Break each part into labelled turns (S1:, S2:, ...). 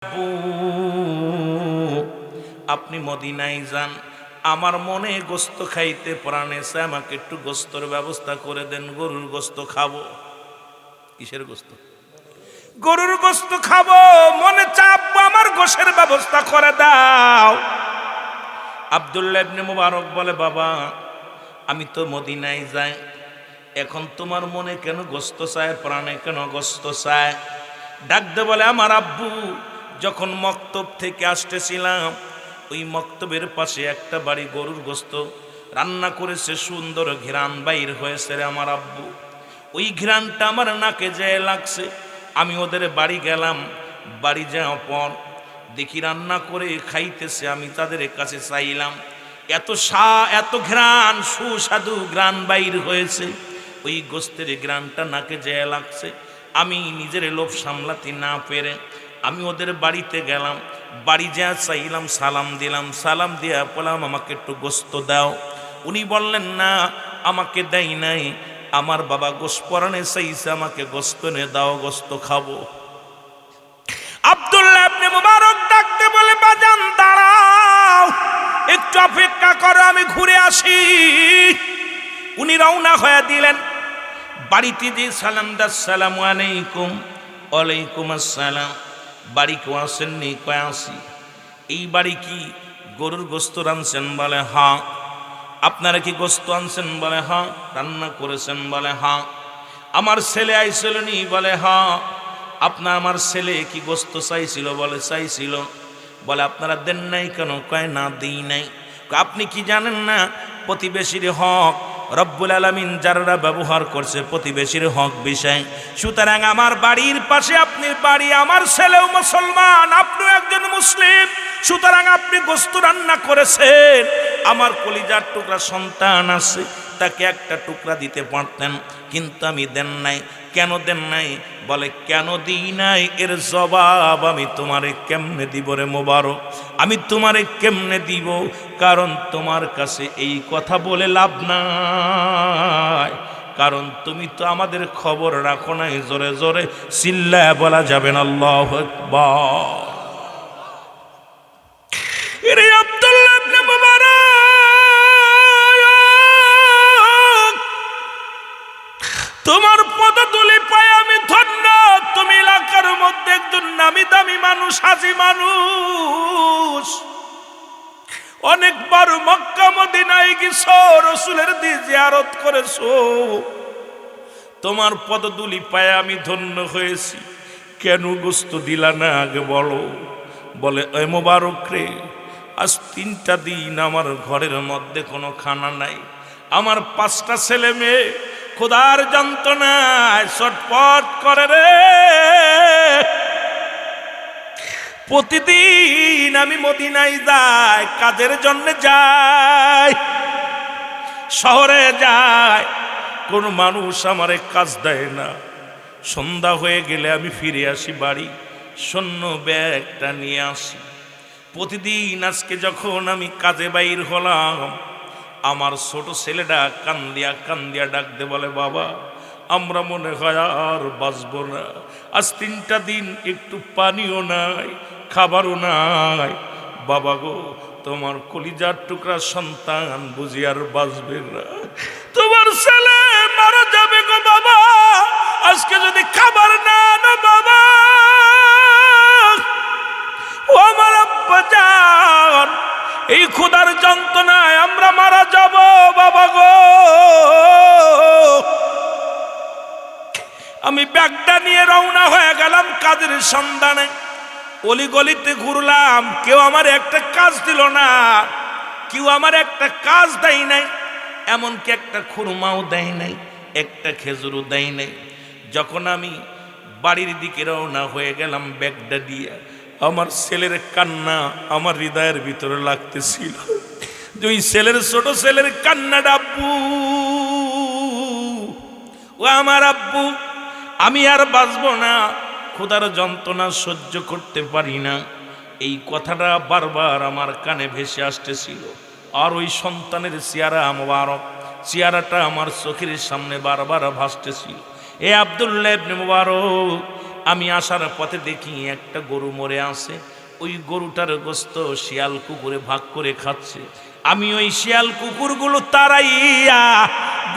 S1: আব্বু আপনি মদিনায় যান, আমার মনে গোস্ত খাইতে প্রাণ এসে, আমাকে একটু গোস্তর ব্যবস্থা করে দেন, গরুর গোস্ত খাবো। কিসের গোস্ত? গরুর গোস্ত খাবো, মনে চাপ আমার গোশের ব্যবস্থা করে দাও। আব্দুল্লাহ ইবনে মুবারক বলে, বাবা আমি তো মদিনায় যাই, এখন তোমার মনে কেন গোস্ত চায়, প্রাণে কেন গোস্ত চায়? ডাকতে বলে, আমার আব্বু যখন মক্তব থেকে আসতেছিলাম, ওই মক্তবের পাশে একটা বাড়ি গরুর গোস্ত রান্না করেছে, সুন্দর ঘ্রাণ বাইর হয়েছে রে আমার আব্বু। ওই ঘ্রাণটা আমার নাকে যেয়ে লাগছে, আমি ওদের বাড়ি গেলাম। বাড়ি যাওয়ার পর দেখি রান্না করে খাইতেছে, আমি তাদের কাছে চাইলাম, এত ঘ্রাণ, সুস্বাদু ঘ্রাণ বাইর হয়েছে, ওই গোস্তের ঘ্রাণটা নাকে যেয়ে লাগছে। আমি নিজের লোভ সামলাতে না পেরে আমি ওদের বাড়িতে গেলাম। বাড়ি যা চাইলাম, সালাম দিলাম, সালাম দিয়া বললাম আমাকে একটু গোস্ত দাও। উনি বললেন না, আমাকে দেয় নাই, আমার বাবা গোস্ত পরাণে চাইছে, আমাকে গোস্ত নে দাও, গোস্ত খাবো। আব্দুল্লাহ ইবনে মুবারক ডাকতে বলে, বাজান দাঁড়াও, একটু অপেক্ষা করো, আমি ঘুরে আসি। উনি রওনা হয়ে দিলেন। বাড়িতে যে সালাম দা, আসসালামু আলাইকুম। ওয়ালাইকুম আসসালাম। বাড়ি কেউ আসেননি? কয়ে আসি। এই বাড়ি কি গরুর গোস্ত রানছেন? বলে হ্যাঁ। আপনারা কি গোস্ত আনছেন? বলে হ্যাঁ। রান্না করেছেন? বলে হ্যাঁ। আমার ছেলে আইছিল নি? বলে হ্যাঁ। আমার ছেলে কি গোস্ত চাইছিল? বলে চাইছিল। বলে আপনারা দেন নাই কেন? কয় না দিই নাই। আপনি কি জানেন না প্রতিবেশীর হক রব্বুল আলামিন যারা ব্যবহার করছে প্রতিবেশীর হক বিষয়? সুতরাং আমার বাড়ির পাশে আপনি বাড়ি, আমার ছেলেও মুসলমান, আপনিও একজন মুসলিম, সুতরাং আপনি গোস্ত রান্না করেছেন, আমার কলিজার টুকরা সন্তান আছে, তাকে একটা টুকরা দিতে পারতেন, কিন্তু আমি দেন নাই। কেন দেন নাই? বলে কেন দিই নাই এর জবাব আমি তোমারে কেমনে দিব রে মোবারক, আমি তোমারে কেমনে দিব? কারণ তোমার কাছে এই কথা বলে লাভ নাই, কারণ তুমি তো আমাদের খবর রাখো নাই। জোরে জোরে চিল্লায়া বলা যাবে না আল্লাহু আকবার। এরে আব্দুল্লাহ ইবনে মুবারক, তোমার পদধূলি পায় আমি ধন্য। তুমি এলাকার মধ্যে একজন নামি দামি মানুষ, হাজী মানুষ, অনেকবার মক্কা মদিনায় গেছো, রাসূলের জিয়ারত করেছো, তোমার পদধূলি পায় আমি ধন্য হয়েছি, কেন গোস্ত দিলা না আগে বলো? বলে এ মোবারক রে, আজ 3টা দিন আমার ঘরের মধ্যে কোনো খানা নাই, আমার 5টা ছেলে মেয়ে ক্ষুধার যন্ত্রণায় ছটফট করে রে। প্রতিদিন আমি মদিনায় যাই, কাজের জন্য যাই, শহরে যাই, কোন মানুষ আমারে কাজ দেয় না। সন্ধ্যা হয়ে গেলে আমি ফিরে আসি বাড়ি, শূন্য ব্যাগটা নিয়ে আসি। প্রতিদিন আজকে যখন আমি কাজে বাইর হলাম, আমার ছোট ছেলেটা কান্দিয়া কান্দিয়া ডাকতে বলে, বাবা আমরা মনে হয় আর বাঁচবো না, আজ 3টা দিন একটু পানিও নাই, খাবারও নাই। বাবা গো, তোমার কলিজার টুকরা সন্তান বুঝি আর বাঁচবে না, তোমার ছেলে মারা যাবে গো বাবা, আজকে যদি খাবার না আনো বাবা, ও আমার আব্বা জান, এই ক্ষুধার যন্ত্রণায় আমরা মারা যাব বাবা গো। আমি ব্যাগটা নিয়ে রওনা হয়ে গেলাম কাজের সন্ধানে। অলিগলিতে ঘুরলাম, কেউ আমার একটা কাজ দিল না, কেউ আমার একটা কাজ দেয় নাই, এমনকি একটা খুরমাও দেয় নাই, একটা খেজুরও দেয় নাই। যখন আমি বাড়ির দিকে রওনা হয়ে গেলাম ব্যাগটা দিয়ে, আমার ছেলের কান্না আমার হৃদয়ের ভিতরে লাগতেছিল। ওই ছেলের, ছোট ছেলের কান্নাটা, আব্বু ও আমার আব্বু, আমি আর বাঁচবো না, ক্ষুধার যন্ত্রণা সহ্য করতে পারি না, এই কথাটা বারবার আমার কানে ভেসে আসতেছিল। আর ওই সন্তানের চেহারা মোবারক, চেহারাটা আমার চোখের সামনে বারবার ভাসতেছিল। এ আব্দুল্লাহ ইবনে মুবারক, আমি আসার পথে দেখি একটা গরু মরে আছে, ওই গরুটার গোস্ত শিয়াল কুকুরে ভাগ করে খাচ্ছে। আমি ওই শিয়াল কুকুরগুলো তাড়াইয়া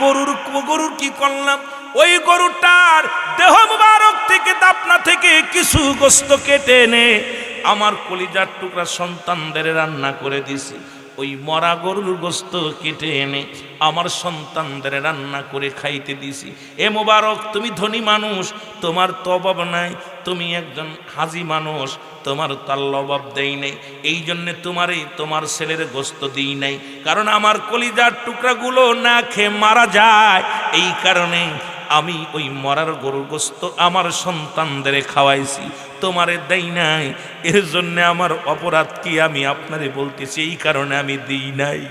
S1: গরুর কি করলাম, ওই গরুটার দেহ মুবারক থেকে দাপনা থেকে কিছু গোস্ত কেটে এনে আমার কলিজার টুকরা সন্তানদের রান্না করে দিছি। ওই মরা গরুর গোস্ত কেটে এনে আমার সন্তানদের রান্না করে খাইতে দিছি। এ মোবারক, তুমি ধনী মানুষ, তোমার তো অভাব নাই, তুমি একজন হাজি মানুষ, তোমার তার অভাব দেই নাই, এই জন্যে তোমার ছেলের গোস্ত দিই নাই, কারণ আমার কলিজার টুকরাগুলো না খেয়ে মারা যায়, এই কারণে আমি ওই মরার গরুর গোস্ত আমার সন্তানদের খাওয়াইছি, তোমারে দেই নাই। এর জন্য আমার অপরাধ কি আমি আপনারে বলতেছি, এই কারণে আমি দিই নাই,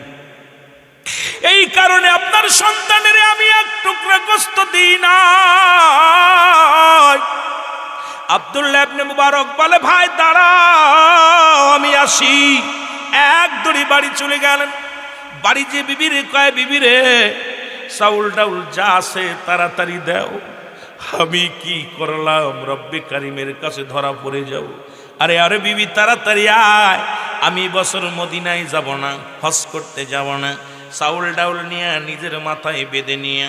S1: এই কারণে আপনার সন্তানের আমি এক টুকরা গোস্ত দিই নাই। আব্দুল্লাহ ইবনে মুবারক বলে, ভাই দাঁড়াও আমি আসি। এক দড়ি বাড়ি চলে গেলেন। বাড়ি যে বিবিরে কয়, বিবিরে চাউল ডাউল যা আছে তাড়াতাড়ি দাও। আমি কি করলাম, রব্বে কারিমের কাছে ধরা পড়ে যাও। আরে বিবি তাড়াতাড়ি আয়, আমি বছর মদিনায় যাব না, হজ করতে যাব না। চাউল ডাউল নিয়ে নিজের মাথায় বেঁধে নিয়ে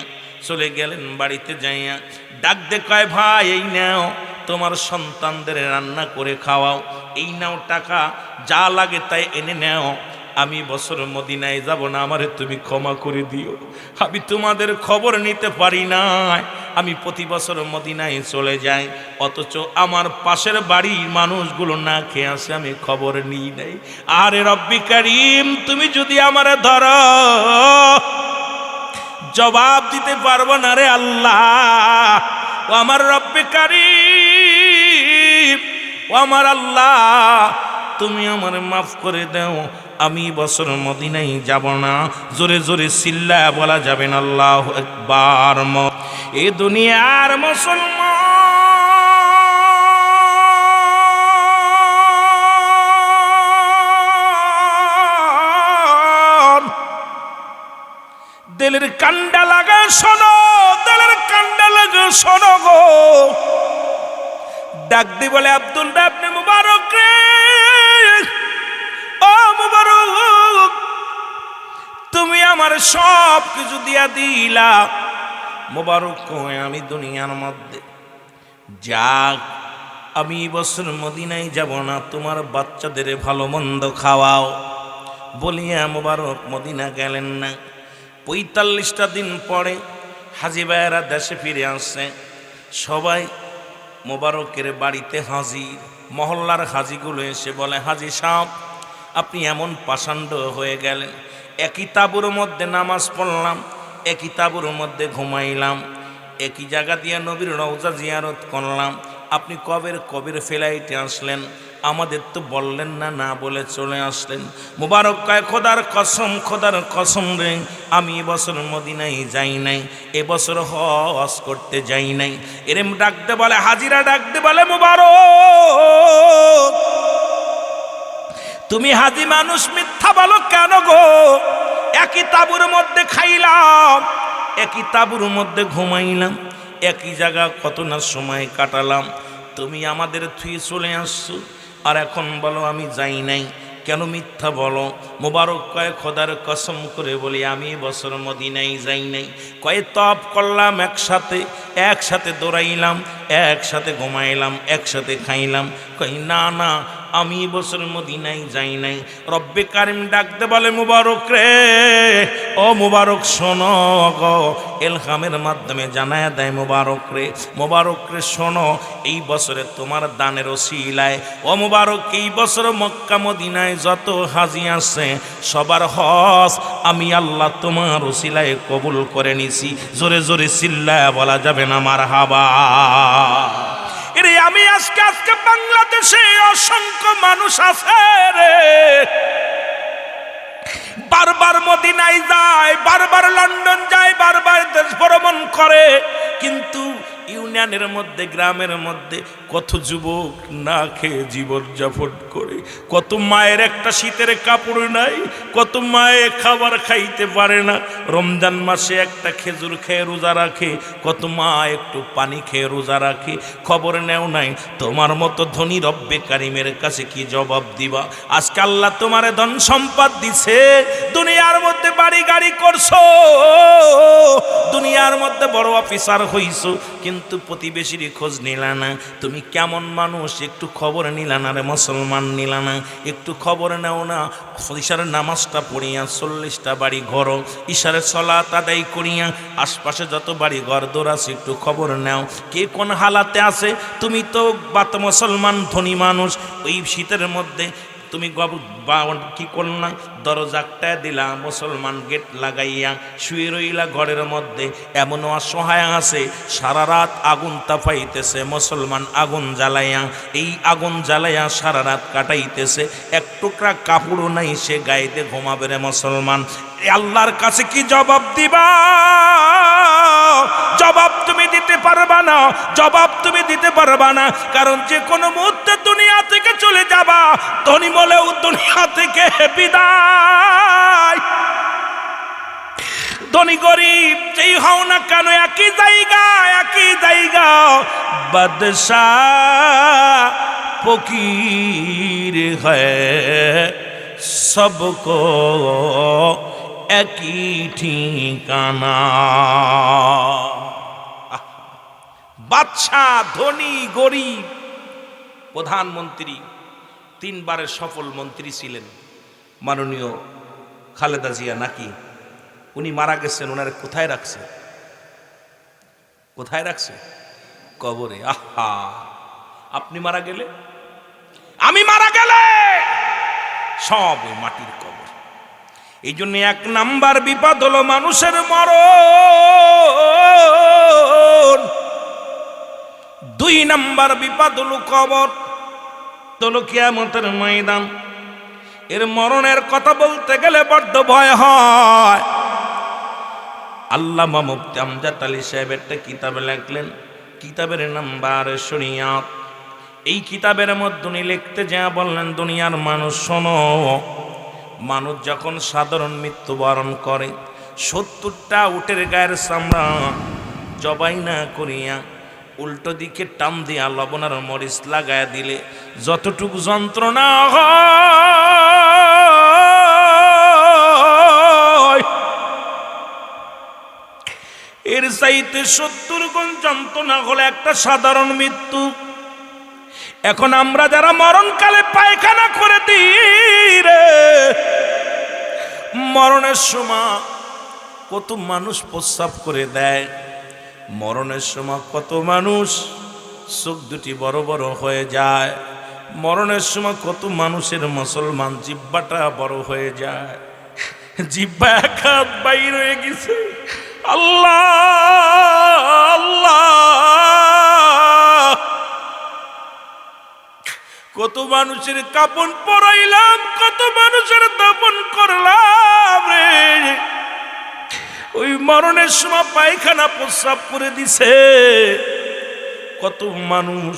S1: চলে গেলেন। বাড়িতে যাইয়া ডাক দে কয়, ভাই এই নাও তোমার সন্তানদের রান্না করে খাওয়াও, এই নাও টাকা, যা লাগে তাই এনে নাও। আমি বছর মদিনায় যাব না, আমারে তুমি ক্ষমা করে দিও। আমি তোমাদের খবর নিতে পারি না, আমি প্রতি বছর মদিনায় চলে যাই, অথচ আমার পাশের বাড়ির মানুষগুলো না খেয়ে আসে, আমি খবর নিই নাই। আরে রব্বি কারিম, তুমি যদি আমারে ধরো জবাব দিতে পারবো না রে আল্লাহ। ও আমার রব্বে কারিম, ও আমার আল্লাহ, তুমি আমারে মাফ করে দাও, আমি বছর মদিনায় যাব না। জোরে জোরে চিল্লা বলা যাবেন আল্লাহু আকবার। এ দুনিয়ার মুসলমান, দিলের কান্ডা লাগা শোনো, দিলের কান্ডা লাগা শোনো গো। ডাক দি বলে, আব্দুল্লাহ ইবনে মুবারক রে, ও মুবারক, তুমি আমার সব কিছু দিয়া দিলা। মুবারক কয়, আমি দুনিয়ার মধ্যে যাক, আমি বছর মদিনায় যাব না, তোমার বাচ্চাদের ভালো মন্দ খাওয়াও বলিয়া মুবারক মদিনা গেলেন না। ৪৫টা দিন পরে হাজি ভাইয়েরা দেশে ফিরে আসছে। সবাই মোবারকের বাড়িতে হাজির। মহল্লার হাজিগুলো এসে বলে, হাজি সাহেব আপনি এমন পাষাণ্ড হয়ে গেলেন, একই তাঁবুর মধ্যে নামাজ পড়লাম, একই তাঁবুর মধ্যে ঘুমাইলাম, একই জায়গা দিয়ে নবীর রওজা জিয়ারত করলাম, আপনি কবের ফ্লাইটে আসলেন, আমাদের তো বললেন না, না বলে চলে আসলেন। মুবারক কয়, খোদার কসম রে, আমি এবছর মদিনায় যাই নাই, এবছর হজ করতে যাই নাই। এরম ডাকতে বলে, হাজিরা ডাকতে বলে, মুবারক তুমি হাজি মানুষ, মিথ্যা বলো কেন গো? একই তাঁবুর মধ্যে খাইলাম, একই তাঁবুর মধ্যে ঘুমাইলাম, একই জায়গা কত না সময় কাটালাম, তুমি আমাদের থুয়ে চলে আসছো, আর এখন বলো আমি যাই নাই, কেন মিথ্যা বলো? মুবারক কয়, খোদার কসম করে বলি, আমি বছর মদিনায় যাই নাই। কয়ে তপ করলাম একসাথে দৌড়াইলাম, একসাথে ঘুমাইলাম, একসাথে খাইলাম। কই না, আমি বছর মদিনায় যাই নাই। রব্বে কারিম ডাকতে বলে, মুবারক রে, ও মুবারক শোনো গো, এলহামের মাধ্যমে জানায় দেয়, মুবারক রে শোনো, এই বছরে তোমার দানের ওসিলায়, ও মুবারক এই বছর মক্কা মদিনায় যত হাজি আছে সবার হজ আমি আল্লাহ তোমার ওসিলায় কবুল করে নিছি। জোরে জোরে চিল্লায়া বলা যাবে না মারহাবা। এরে আমি আজকে বাংলাদেশে অসংখ্য মানুষ আছে রে, বারবার মদিনায় যায়, বারবার লন্ডন যায়, বারবার দেশ ভ্রমণ করে, কিন্তু ইউনিয়নের মধ্যে, গ্রামের মধ্যে কত যুবক না খেয়ে জীবন যাপন করে, কত মায়ের একটা শীতের কাপড় নাই, কত মায়ে খাবার খাইতে পারে না, রমজান মাসে একটা খেজুর খেয়ে রোজা রাখে, কত মা একটু পানি খেয়ে রোজা রাখে। খবর নেও নাই তোমার মতো ধনী রব্বে কারিমের কাছে কি জবাব দিবা? আজকে আল্লাহ তোমারে ধন সম্পদ দিছে, দুনিয়ার মধ্যে বাড়ি গাড়ি করছো, দুনিয়ার মধ্যে বড় অফিসার হইছো, কিন্তু প্রতিবেশীর খোঁজ নিলা না। তুমি কেমন মানুষ একটু খবর নিলা না রে মুসলমান, নিলা না? একটু খবর নাও না। ইশারের নামাজটা পড়িয়া 40টা বাড়ি ঘর ইশারের সলাত আদায় করিয়া আশপাশে যত বাড়ি ঘর দৌড় আছে একটু খবর নাও, কে কোন হালাতে আছে। তুমি তো বাত মুসলমান ধনী মানুষ, ওই শীতের মধ্যে তুমি কি করলা? দরজাটা দিলা, মুসলমান গেট লাগাইয়া শুয়ে রইলা ঘরের মধ্যে। এমন অসহায় আছে সারা রাত আগুন তাপাইতেছে, মুসলমান আগুন জ্বালাইয়া, এই আগুন জ্বালাইয়া সারা রাত কাটাইতেছে, এক টুকরা কাপড়ও নাই, সে গাইতে ঘুমাবে রে মুসলমান। আল্লাহর কাছে কি জবাব দিবা? জবাব তুমি দিতে পারবা না, জবাব তুমি দিতে পারবা না, কারণ যে কোনো মুহূর্তে দুনিয়া থেকে চলে যাবা, ধনী বলেও দুনিয়া থেকে বিদায়। ধনী গরিব যেই হও না কেন একই জায়গা, একই জায়গা। বাদশাহ ফকির হ্যায় সবকো একই ঠিকানা। বাদশাহ, ধনী, গরিব, প্রধানমন্ত্রী, 3 বারের সফল মন্ত্রী ছিলেন মাননীয় খালেদা জিয়া নাকি? উনি মারা গেছেন, ওনারে কোথায় রাখছে? কোথায় রাখছে? কবরে। আহা, আপনি মারা গেলে, আমি মারা গেলে সব ওই মাটির কবর। এই জন্য 1 নাম্বার বিপদ হলো মানুষের মরণ, 2 নাম্বার বিপদ হলো কবর, হলো কিয়ামতের ময়দান। এর মরণের কথা বলতে গেলে বড্ড ভয় হয়। আল্লামা মুফতি আমজাদ আলী সাহেব একটা কিতাবে লিখলেন, কিতাবের নাম বারে শরিয়াত। এই কিতাবের মধ্যে উনি লিখতে যা বললেন, দুনিয়ার মানুষ শোনো, মানুষ যখন সাধারণ মৃত্যুবরণ করে, 70টা উটের গায়ের চামড়া জবাই না করিয়া উল্টো দিকে টান দিয়া লবণ আর মরিচ লাগায়া দিলে যতটুকু যন্ত্রণা হয়, এর চাইতে 70 গুণ যন্ত্রণা হলে একটা সাধারণ মৃত্যু। এখন আমরা যারা মরণকালে পায়খানা করে দিই রে, মরণের সময় কত মানুষ প্রস্রাব করে দেয়, মরণের সময় কত মানুষ চোখ দুটি বড় বড় হয়ে যায়, মরণের সময় কত মানুষের মুসলমান জিহ্বাটা বড় হয়ে যায়, জিহ্বা এক হাত বাইর হয়ে গেছে। আল্লাহ আল্লাহ, কত মানুষের কাপন পরাইলাম, কত মানুষের দাপন করলাম রে, ওই মরণের সময় পায়খানা প্রস্রাব করে দিছে। কত মানুষ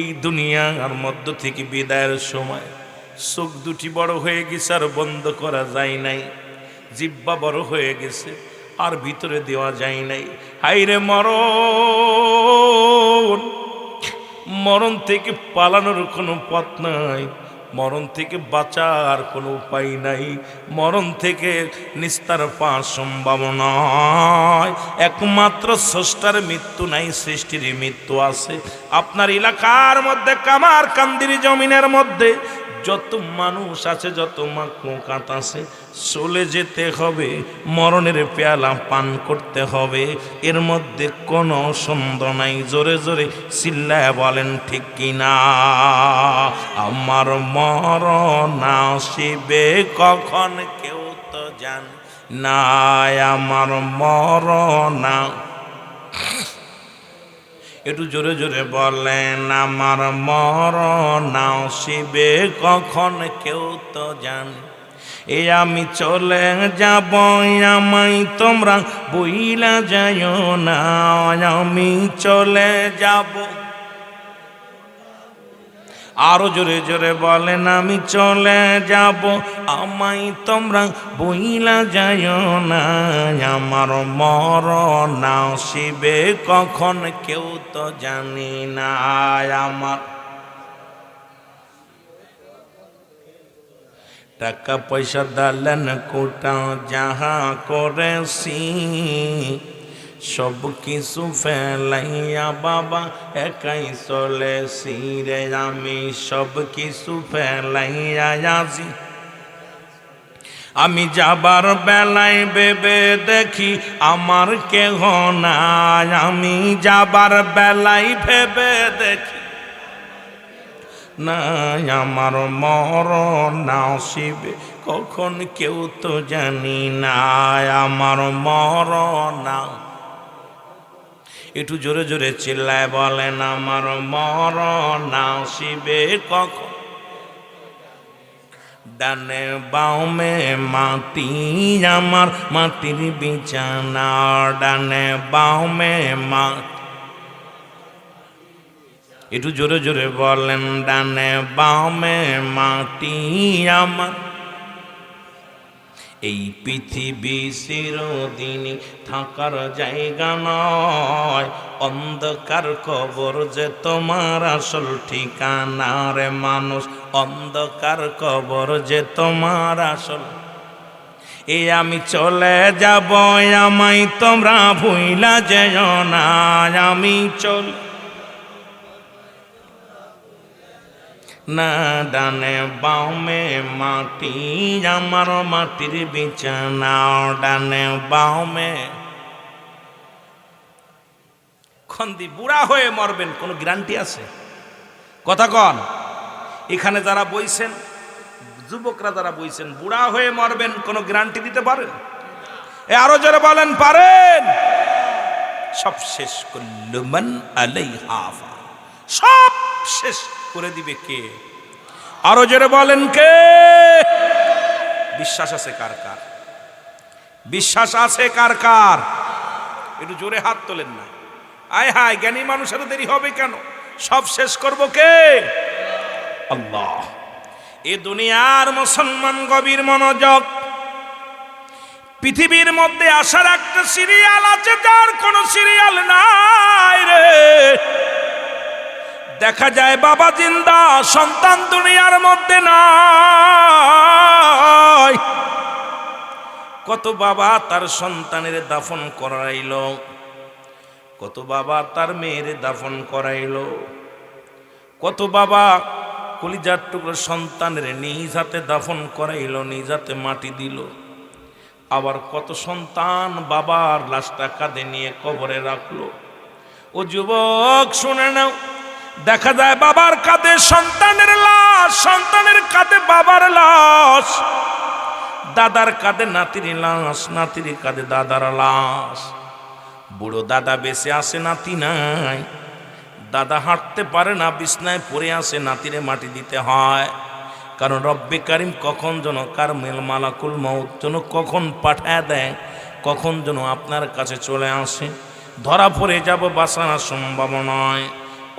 S1: এই দুনিয়ার মধ্য থেকে বিদায়ের সময় চোখ দুটি বড় হয়ে গেছে আর বন্ধ করা যায় নাই, জিহ্বা বড় হয়ে গেছে আর ভিতরে দেওয়া যায় নাই। হাইরে মরণ, মরণ থেকে পালানোর কোনো পথ নাই, মরণ থেকে বাঁচার কোনো উপায় নাই, মরণ থেকে নিস্তার পাওয়ার সম্ভাবনা। একমাত্র স্রষ্টার মৃত্যু নাই, সৃষ্টির মৃত্যু আছে। আপনার এলাকার মধ্যে কামার কান্দির জমিনের মধ্যে যত মানুষ আছে, যত মাকলুকাত আছে, চলে যেতে হবে, মরণের পেয়ালা পান করতে হবে, এর মধ্যে কোনো সন্দেহ নাই। জোরে জোরে চিল্লায় বলেন ঠিক কিনা? আমার মরণ আসিবে কখন কেউ তো জানে না, আমার মরণ, একটু জোরে জোরে বলেন, আমার মরণ আসিবে কখন কেউ তো জানে এ আমি চলে যাব আমায় তোমরা বইলা যাইও না, আমি চলে যাব। আরো জোরে জোরে বলেন, আমি চলে যাব আমায় তোমরা বইলা যাইও না, আমার মরণ আসিবে কখন কেউ তো জানি না। আমার টাকা পয়সা দালেন কোটা যাহা করেছি, সব কিছু ফেলাইয়া বাবা একাই চলেছি রে, আমি সব কিছু ফেলাইয়া আসি। আমি যাবার বেলায় ভেবে দেখি আমার কেহ নাই, আমি যাবার বেলায় ভেবে দেখি না, আমার মরণ আসিবে কখন কেউ তো জানি না, আমার মরণ। একটু জোরে জোরে চিল্লায় বলেন, আমার মরণ আসিবে কখন। ডানে বামে মাটি আমার মাটির বিছানা, ডানে বামে মাটি। একটু জোরে জোরে বলেন, ডানে বামে মাটি আমার। এই পৃথিবী চিরদিনই থাকার জায়গা নয়, অন্ধকার কবর যে তোমার আসল ঠিকানা রে মানুষ, অন্ধকার কবর যে তোমার আসল। এই আমি চলে যাব আমায় তোমরা ভুইলা যেও না, আমি চলে না, ডানে বামে মাটি আমার মাটির বিছানা, ডানে বামে। খন্দি বুড়া হয়ে মরবেন কোনো গ্যারান্টি আছে? কথা কন। এখানে যারা বইছেন, যুবকরা যারা বইছেন, বুড়া হয়ে মরবেন কোনো গ্যারান্টি দিতে পারেন? আরো জোরে বলেন, পারেন? সব শেষ কুল্লু মান আলাইহা ফান, সব শেষ করে দিবে কে? আরো জোরে বলেন, কে? বিশ্বাস আছে কার কার? বিশ্বাস আছে কার কার? একটু জোরে হাত তোলেন না। আয় হায়, জ্ঞানী মানুষের দেরি হবে কেন? সব শেষ করব কে? আল্লাহ। এ দুনিয়ার মুসলমান গভীর মনোযোগ। পৃথিবীর মধ্যে আসার একটা সিরিয়াল আছে, যার কোন সিরিয়াল নাই রে। দেখা যায় বাবা জিন্দা, সন্তান দুনিয়ার মধ্যে নাই। কত বাবা তার সন্তানের দাফন করাইল, কত বাবা তার মেয়ের দাফন করাইল, কত বাবা কলিজার টুকরো সন্তানের নিজ হাতে দাফন করাইল, নিজ হাতে মাটি দিল। আবার কত সন্তান বাবার লাশটা কাঁধে নিয়ে কবরে রাখলো। ও যুবক শুনে নাও, দেখা যায় বাবার কাঁধে সন্তানের লাশ, সন্তানের কাঁধে বাবার লাশ, দাদার কাঁধে নাতির লাশ, নাতির কাঁধে দাদার লাশ। বুড়ো দাদা বেঁচে আসে, নাতি নাই। দাদা হাঁটতে পারে না, বিছনায় পড়ে আসে, নাতিরে মাটি দিতে হয়। কারণ রব্বে কারিম কখন যেন কার মালাকুল মউত যেন কখন পাঠায় দেয়, কখন যেন আপনার কাছে চলে আসে। ধরা পড়ে যাব, বাঁচানো সম্ভব নয়।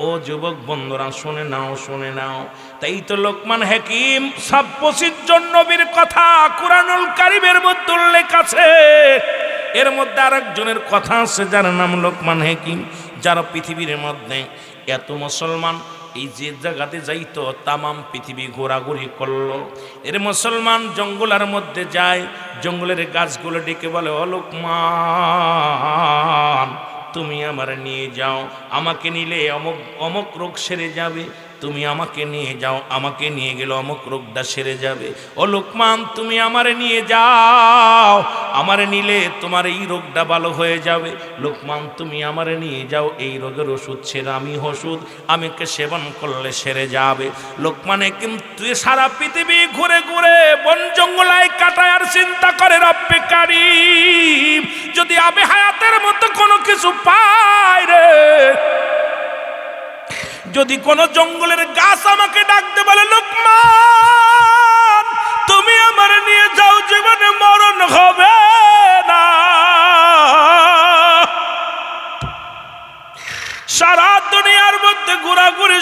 S1: ও যুবক বন্ধুরা শুনে নাও, শুনে নাও। তাই তো লোকমান হাকিম ২৬ জন নবীর কথা কুরআনুল কারীমের মধ্যে উল্লেখ আছে। এর মধ্যে আরেকজনের কথা আছে যার নাম লোকমান হাকিম, যারা পৃথিবীর মধ্যে এত মুসলমান এই যে জায়গাতে যাইতো তামাম পৃথিবী ঘোরাঘুরি করলো। এর মুসলমান জঙ্গলের মধ্যে যায়, জঙ্গলের গাছগুলো ডেকে বলে, ও লোকমান তুমি আমার নিয়ে যাও, আমাকে নিলে অমুক অমুক রোগ সেরে যাবে। তুমি আমাকে নিয়ে যাও, আমাকে নিয়ে গেলে অমুক রোগটা সেরে যাবে। ও লোকমান তুমি আমারে নিয়ে যাও, আমারে নিলে তোমার এই রোগটা ভালো হয়ে যাবে। লোকমান তুমি আমারে নিয়ে যাও, এই রোগের ওষুধ ছেড়ে আমি ওষুধ আমাকে সেবন করলে সেরে যাবে। লোকমানে কিন্তু সারা পৃথিবী ঘুরে ঘুরে বন জঙ্গলায় কাটায় আর চিন্তা করে, রব্বে কারীম যদি আমি হায়াতের মতো কোনো কিছু পাই রে, যদি কোন জঙ্গলের গাছ আমাকে ডাকতে বলে, লোকমান তুমি আমার নিয়ে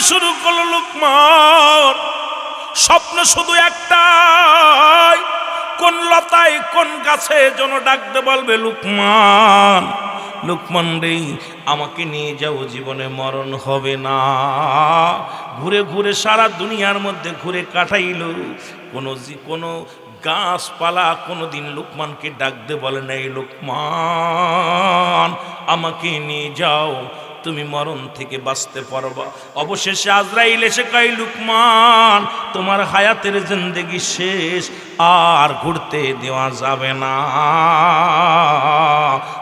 S1: শুরু করলো, লুকমান স্বপ্ন শুধু একটাই, কোন লতায় কোন গাছে যেন ডাকতে বলবে, লুকমান লুকমান রে আমাকে নিয়ে যাও, জীবনে মরণ হবে না। ঘুরে ঘুরে সারা দুনিয়ার মধ্যে ঘুরে কাটাইল, কোনো গাছপালা কোনোদিন লুকমানকে ডাকতে বলে নাই, লুকমান আমাকে নিয়ে যাও, তুমি মরণ থেকে বাঁচতে পারবা। অবশেষে আজরাইল এসে কয়, লুকমান তোমার হায়াতের জিন্দেগি শেষ, আর ঘুরতে দেওয়া যাবে না।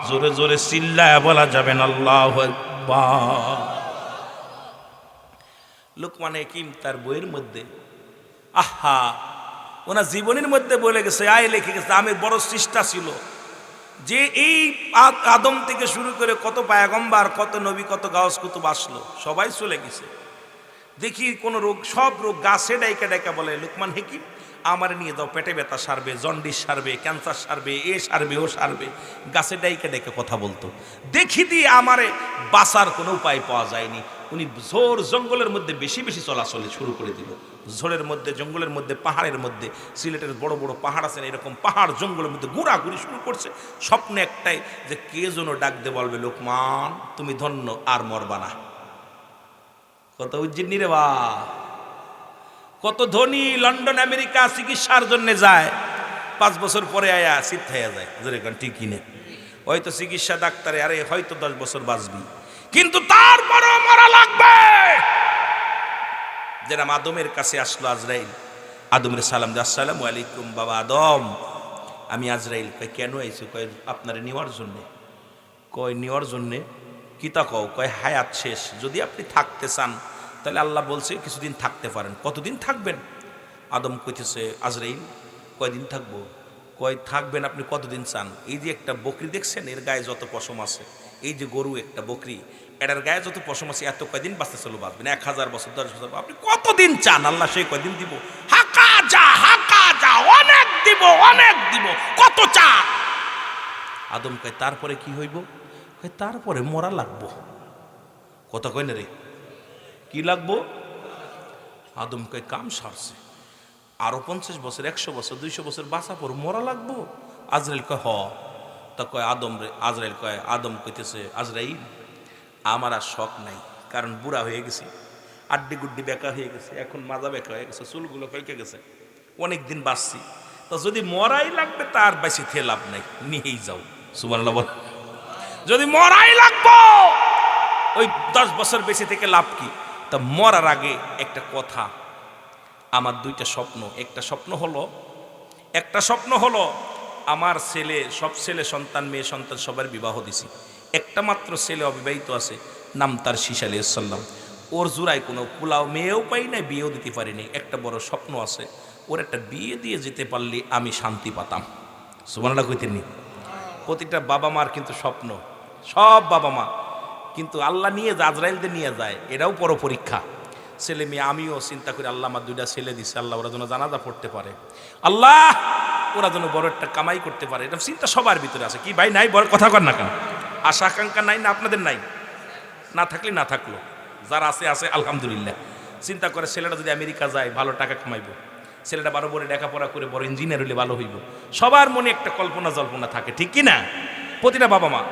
S1: জোরে জোরে চিল্লায় বলা যাবে না আল্লাহু আকবার। লুকমান হাকিম তার বইয়ের মধ্যে আহা ওনার জীবনের মধ্যে বলে গেছে, আয় লিখে গেছে, আমি বড় চেষ্টা ছিল যে এই আদম থেকে শুরু করে কত পয়গম্বর, কত নবী, কত গাউস কুতুব আসলো, সবাই চলে গেছে। দেখি কোন রোগ, সব রোগ গাছে ডাইকা ডাইকা বলে, লুকমান হাকিম আমার নিয়ে দাও, পেটে ব্যথা সারবে, জন্ডিস সারবে, ক্যান্সার সারবে, এ সারবে, ও সারবে। গাছে ডাইকা ডাইকা কথা বলতো। দেখি দিয়ে আমারে বাঁচার কোনো উপায় পাওয়া যায়নি। উনি ঝোর জঙ্গলের মধ্যে বেশি বেশি চলাচলে শুরু করে দিল। ঝোরের মধ্যে, জঙ্গলের মধ্যে, পাহাড়ের মধ্যে, সিলেটের বড় বড় পাহাড় আছে, এরকম পাহাড় জঙ্গলের মধ্যে ঘোরাঘুরি শুরু করছে। স্বপ্নে একটাই যে কে যেন ডাকতে বলবে, লোকমান তুমি ধন্য, আর মরবা না। কত উজ্জিনী রে বা, কত ধনী লন্ডন আমেরিকা চিকিৎসার জন্য যায়, 5 বছর পরে আয়া সিদ্ধ হয়ে যায়। যেরকম ঠিকই নেই, হয়তো চিকিৎসা ডাক্তারে আরে হয়তো 10 বছর বাঁচবি, কিন্তু তারপরও মরা লাগবে। যেরকম আদমের কাছে আসলো আজরাইল, আদমের সালাম দিয়ে, আসসালামু আলাইকুম বাবা আদম, আমি আজরাইল। কয় কেন আইছো? কয় আপনারে নেওয়ার জন্যে। কয় নেওয়ার জন্যে? কিতা কও? কয় হায়াত শেষ, যদি আপনি থাকতে চান তাহলে আল্লাহ বলছে কিছুদিন থাকতে পারেন। কতদিন থাকবেন? আদম কইতেছে, আজরাইল কয়দিন থাকবো? কয় থাকবেন আপনি কতদিন চান? এই যে একটা বকরি দেখছেন, এর গায়ে যত পশম আছে, এই যে গরু একটা বকরি, এটার গায়ে যত পশম আছে, এত কয়দিন বাঁচতে চলো বাঁচবেন, 1000 বছর, 10 বছর, আপনি কতদিন চান? আল্লাহ সেই কয়দিন দিব। হাকা যা, অনেক দিব, অনেক দিব, কত চান? আদম কয় তারপরে কি হইব? কয় তারপরে মরা লাগবো। কথা কয় না রে, কি লাগবো? আদম কয় কাম সারছে, আরো 50 বছর, 100 বছর, 200 বছর বাঁচা পর মরা লাগবো। আজরাইল কয় হ। তা কয় আদম রে, আজরাইল কয়, আদম কইতেছে, আজরাইল আমার আর শখ নাই, কারণ বুড়া হয়ে গেছি, আড্ডি গুড্ডি বেকা হয়ে গেছে, এখন মাজা বেকা হয়ে গেছে, চুলগুলো কইকে গেছে, অনেক দিন বাঁচছি, তো যদি মরাই লাগবে তার বেশি থে লাভ নাই, নিয়েই যাও। সুবহানাল্লাহ বল। যদি মরাই লাগবো, ওই 10 বছর বেশি থেকে লাভ কি? তা মরার আগে একটা কথা, আমার 2টা স্বপ্ন। একটা স্বপ্ন হলো আমার ছেলে, সব ছেলে সন্তান, মেয়ে সন্তান সবার বিবাহ দিছি, একটা মাত্র ছেলে অবিবাহিত আছে, নাম তার শীষ আলাইহিস সালাম। ওর জোড়ায় কোনো পোলাও মেয়েও পাই নাই, বিয়েও দিতে পারিনি। একটা বড় স্বপ্ন আছে, ওর একটা বিয়ে দিয়ে যেতে পারলে আমি শান্তি পাতাম। সুবহানাল্লাহ কইতেন নি? প্রতিটা বাবা মার কিন্তু স্বপ্ন, সব বাবা মা, কিন্তু আল্লাহ নিয়ে যায়, আজরাইলদের নিয়ে যায়, এটাও বড় পরীক্ষা। ছেলে মেয়ে, আমিও চিন্তা করি আল্লাহ আমার 2টা ছেলে দিছে, আল্লাহ ওরা যেন জানাজা পড়তে পারে, আল্লাহ ওরা যেন বড় একটা কামাই করতে পারে, এটা চিন্তা সবার ভিতরে আছে। কি ভাই নাই? বড় কথা কর না কেন? আশা আকাঙ্ক্ষা নাই না আপনাদের? নাই, না থাকলে না থাকলো, যারা আছে আছে আলহামদুলিল্লাহ। চিন্তা করে ছেলেটা যদি আমেরিকা যায়, ভালো টাকা কামাইব, ছেলেটা বড় বড় লেখাপড়া করে বড় ইঞ্জিনিয়ার হলে ভালো হইব, সবার মনে একটা কল্পনা জল্পনা থাকে, ঠিক কি না? প্রতিটা বাবা মা,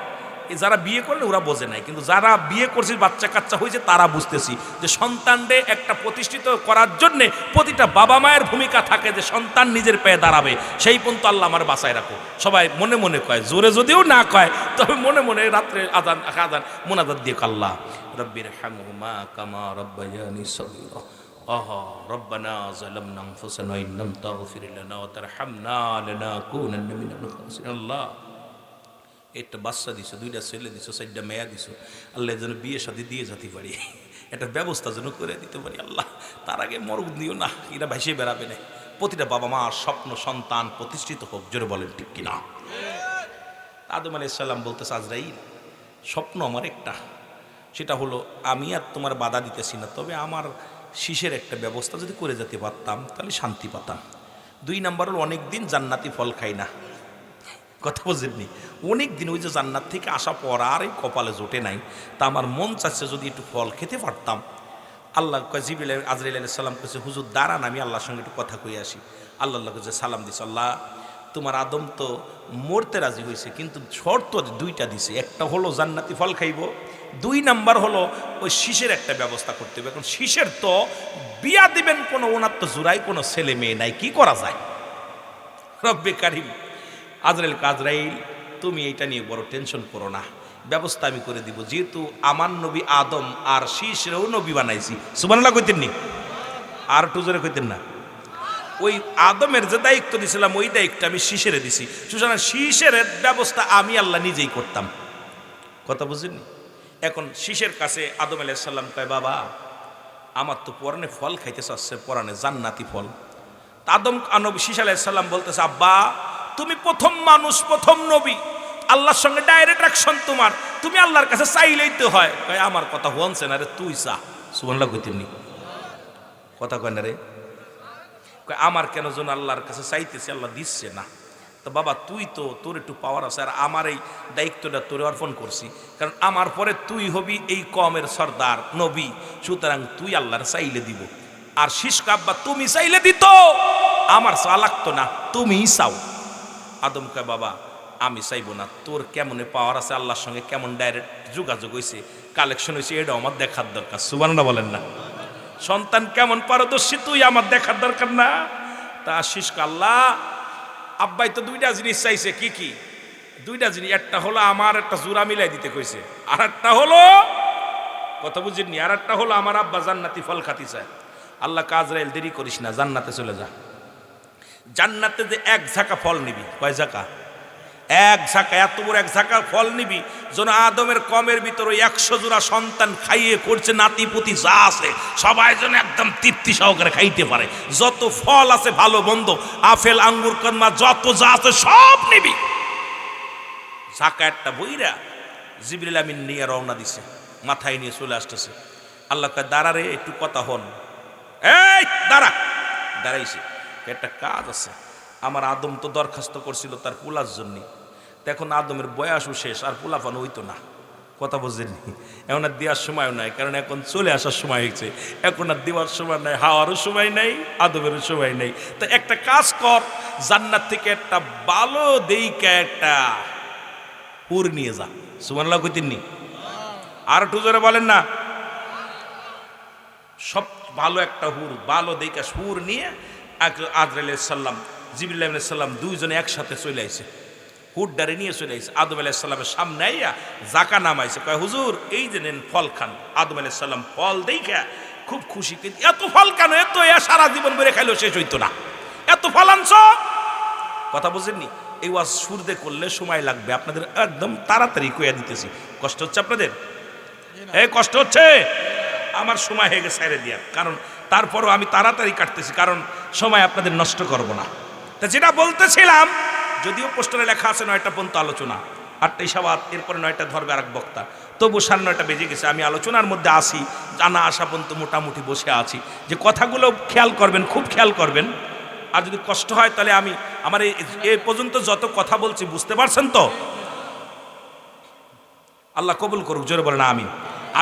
S1: যারা বিয়ে করলে ওরা বোঝে নাই, কিন্তু যারা বিয়ে করছে, বাচ্চা কাচ্চা হয়েছে, তারা বুঝতেছি যে সন্তানদের একটা প্রতিষ্ঠিত করার জন্যে প্রতিটা বাবা মায়ের ভূমিকা থাকে, যে সন্তান নিজের পায়ে দাঁড়াবে, সেই পর্যন্ত আল্লাহ আমার বাঁচায় রাখো। সবাই মনে মনে কয়, জোরে যদিও না কয়, তবে মনে মনে রাত্রে আজান মোনাজাত দিয়ে, আল্লাহ রব্বির হামহুমা কামা রব্বায়ানি সগীরা, আহা রব্বানা যালামনা আনফুসানা ওয়া ইল্লাম তাগফির লানা ওয়া তারহামনা লানাকুনান্না মিনাল খাসিরিন। আল্লাহ একটা বাচ্চা দিছো, 2টা ছেলে দিছো, 4টা মেয়া দিছো, আল্লাহ যেন বিয়ে শাদী দিয়ে যেতে পারি, একটা ব্যবস্থা যেন করে দিতে পারি। আল্লাহ তার আগে মরগ দিও না, এরা ভাইসে বেড়াবে না। প্রতিটা বাবা মার স্বপ্ন সন্তান প্রতিষ্ঠিত হোক, জোরে বলেন ঠিক কিনা? আদম আলাইহিস সালাম বলতেছে, আজরাইল স্বপ্ন আমার একটা, সেটা হলো আমি আর তোমার বাধা দিতেছি না, তবে আমার শীষের একটা ব্যবস্থা যদি করে যেতে পারতাম তাহলে শান্তি পাতাম। 2 নাম্বার হলো অনেক দিন জান্নাতি ফল খাই না। কথা বোঝেননি? অনেক দিন ওই যে জান্নাত থেকে আসা পর আর এই কপালে জোটে নাই, তা আমার মন চাচ্ছে যদি একটু ফল খেতে পারতাম। আল্লাহ জিবরিল আজরাইল আলাইহিস সালাম কাছে হুজুর দাঁড়ান, আমি আল্লাহর সঙ্গে একটু কথা কই আসি। আল্লাহ কাছে সালাম দিছে, আল্লাহ তোমার আদম তো মরতে রাজি হয়েছে, কিন্তু শর্ত দুইটা দিছে, একটা হলো জান্নাতি ফল খাইব, 2 নাম্বার হলো ওই শীষের একটা ব্যবস্থা করতে হবে। এখন শীষের তো বিয়া দিবেন, কোনো ওনার তো জোড়াই কোনো ছেলে মেয়ে নাই, কি করা যায়? রব্বে কারিম আজরাইল তুমি এটা নিয়ে বড় টেনশন করো না, ব্যবস্থা আমি করে দিব, যেহেতু আমার নবী আদম আর শীষেরও নবী বানাইছি। সুবহানাল্লাহ কইতেন নি? আর একটু জোরে কইতেন না? ওই আদমের যে দায়িত্ব দিছিলাম ওই দায়িত্ব আমি শীষেরে দিছি, সুতরাং শীষের ব্যবস্থা আমি আল্লাহ নিজেই করতাম। কথা বুঝেননি? এখন শীষের কাছে আদম আলাইহিস সালাম কয়, বাবা আমার তো পরানে ফল খাইতে চাচ্ছে, পরানে জান্নাতি ফল। আদম শীষ আলাইহিস সালাম বলতেছে, আব্বা তুমি প্রথম মানুষ, প্রথম নবী, আল্লাহর সঙ্গে ডাইরেক্ট অ্যাকশন তোমার, তুমি আল্লাহর কাছে চাইলেই তো হয়। কয় আমার কথা হনছে না রে, তুই চা। সুবহানাল্লাহ কইতেননি? কথা কয় না রে? আমার কেন যেন আল্লাহর কাছে চাইতেছি, আল্লাহ দিচ্ছে না। তো বাবা তুই তো, তোর একটু পাওয়ার আছে, আর আমার এই দায়িত্বটা তোরে অর্পণ করছি, কারণ আমার পরে তুই হবি এই কওমের সর্দার নবী, সুতরাং তুই আল্লাহর চাইলে দিব। আর শীষকে আব্বা তুমি চাইলে দিত, আমার চা লাগতো না, তুমিই চাও। আদম কয়, বাবা আমি চাইবো না, তোর কেমন পাওয়ার আছে, আল্লাহর সঙ্গে কেমন ডাইরেক্ট যোগাযোগ হয়েছে, কালেকশন হয়েছে, এটা আমার দেখার দরকার। সুবহানাল্লাহ বলেন না? সন্তান কেমন পারদর্শী তুই আমার দেখার দরকার না? তা শীষকে আল্লাহ আব্বাই তো 2টা জিনিস চাইছে। কি কি 2টা জিনিস? একটা হলো আমার একটা জোড়া মিলাই দিতে কইছে, আর একটা হলো, কথা বুঝিনি, আর একটা হলো আমার আব্বা জান্নাতি ফল খাতি চায়। আল্লাহ আজরাইল দেরি করিস না, জান্নাতে চলে যা। জান্নাতে যে 1 ঝাঁকা ফল নিবি, কয় ঝাঁকা? 1 ঝাঁকা, এত বড় 1 ঝাঁকা ফল নিবি, যেন আদমের কমের ভিতরে 100 জোড়া সন্তান খাইয়ে করছে, নাতিপুতি যা আছে সবাই যেন একদম তৃপ্তি সহকারে খাইতে পারে। যত ফল আছে ভালো মন্দ, আপেল আঙ্গুর কমলা যত যা আছে সব নিবি। ঝাঁকা একটা বইরা জিবরিল আমিন নিয়ে রওনা দিছে, মাথায় নিয়ে চলে আসতেছে। আল্লাহ কয়, দাঁড়া রে, একটু কথা হন। এই দাঁড়া। দাঁড়াইছে, একটা কাজ আছে। আমার আদম তো দরখাস্ত করছিল তার পোলার জন্য, এখন আদমের বয়সও শেষ, আর পোলাপান হইতো না। কথা বুঝেনি? এখন আর দেওয়ার সময়ও নাই, কারণ এখন চলে আসার সময় হয়েছে, এখন আর দেওয়ার সময় নাই, হাওয়ারও সময় নাই, আদমেরও সময় নেই। তো একটা কাজ কর, জান্নাত থেকে একটা ভালো দেইকা একটা হুর নিয়ে যা। সুবহানাল্লাহ কইতেননি? আর একটু জোরে বলেন না? সব ভালো একটা হুর, ভালো দেইকা হুর নিয়ে আজরাইল আলাইহিস সালাম, জিবরিল আলাইহিস সালাম 2 জনে একসাথে চলে আইছে, হুড্ডারে নিয়ে চলে আইছে। আদম আলাইহিস সালামের সামনে আইয়া জাকা নামাইছে, কয় হুজুর এই যে নেন ফল খান। আদম আলাইহিস সালাম ফল দেইখা খুব খুশি, কিন্তু এত ফল কেন? এত সারা জীবন বেড়ে খাইলেও শেষ হইতো না, এত ফল আনছো। কথা বুঝেননি? এই ওয়াজ সুরদে করলে সময় লাগবে, আপনাদের একদম তাড়াতাড়ি কইয়া দিতেছি। কষ্ট হচ্ছে আপনাদের? এই কষ্ট হচ্ছে? আমার সময় হয়ে গেছে ছেড়ে দিয়া, কারণ তারপরও আমি তাড়াতাড়ি কাটতেছি, কারণ সময় আপনাদের নষ্ট করব না। তা যেটা বলতেছিলাম, যদিও পোস্টারে লেখা আছে 9টা পর্যন্ত আলোচনা, 8টাই সাবাত, এরপরে 9টা ধরবে আরেক বক্তা, তবু 9:30 বেজে গেছে। আমি আলোচনার মধ্যে আসি, জানা আসা পর্যন্ত মোটামুটি বসে আছি, যে কথাগুলো খেয়াল করবেন, খুব খেয়াল করবেন। আর যদি কষ্ট হয় তাহলে আমি আমার এই পর্যন্ত যত কথা বলছি বুঝতে পারছেন তো? আল্লাহ কবুল করুক, জোরে বলেন আমিন।